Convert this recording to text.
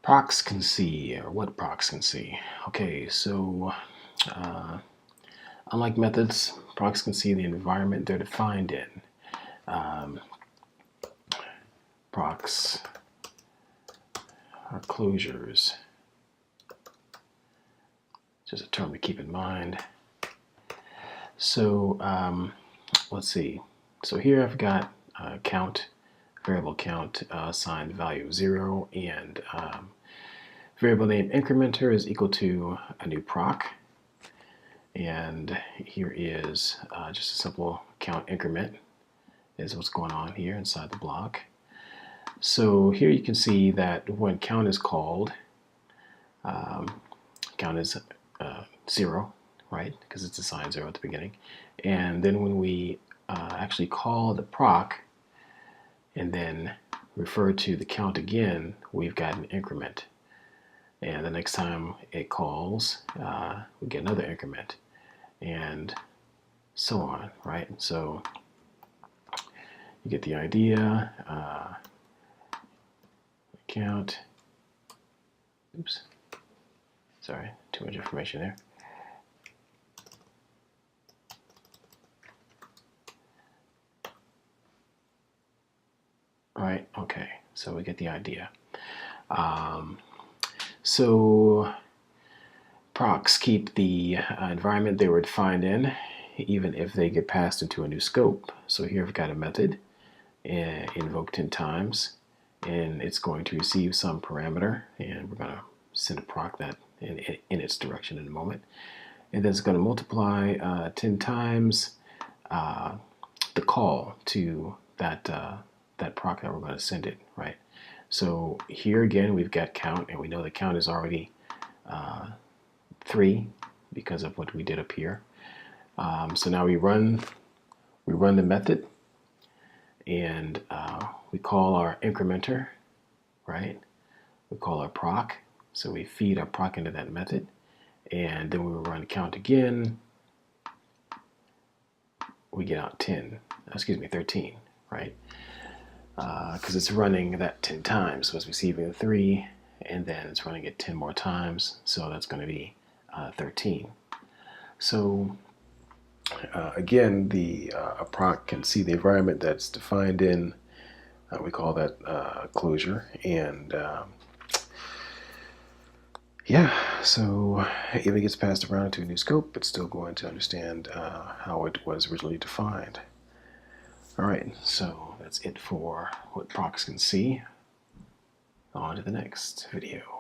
procs can see, or what procs can see. Okay, so unlike methods, procs can see the environment they're defined in. Procs are closures. Just a term to keep in mind. So let's see. So here I've got count, variable count assigned value of 0, and variable name incrementer is equal to a new proc. And here is just a simple count increment is what's going on here inside the block. So here you can see that when count is called, count is 0, right? Because it's assigned 0 at the beginning. And then when we actually call the proc and then refer to the count again, we've got an increment. And the next time it calls, we get another increment, and so on, right? So you get the idea. Count. Oops. Sorry, too much information there. All right, okay, so we get the idea. So procs keep the environment they were defined in, even if they get passed into a new scope. So here I've got a method invoked 10 times, and it's going to receive some parameter, and we're going to send a proc that in its direction in a moment. And then it's going to multiply 10 times the call to that proc that we're going to send it, right? So here again we've got count, and we know the count is already 3 because of what we did up here. So now we run the method, and we call our incrementer, right? We call our proc, so we feed our proc into that method, and then we run count again. We get out 13, right? Because it's running that 10 times, so it's receiving 3, and then it's running it 10 more times, so that's going to be 13. So again, a proc can see the environment that's defined in, we call that closure, and yeah, so if it gets passed around to a new scope, it's still going to understand how it was originally defined. All right, so that's it for what procs can see. On to the next video.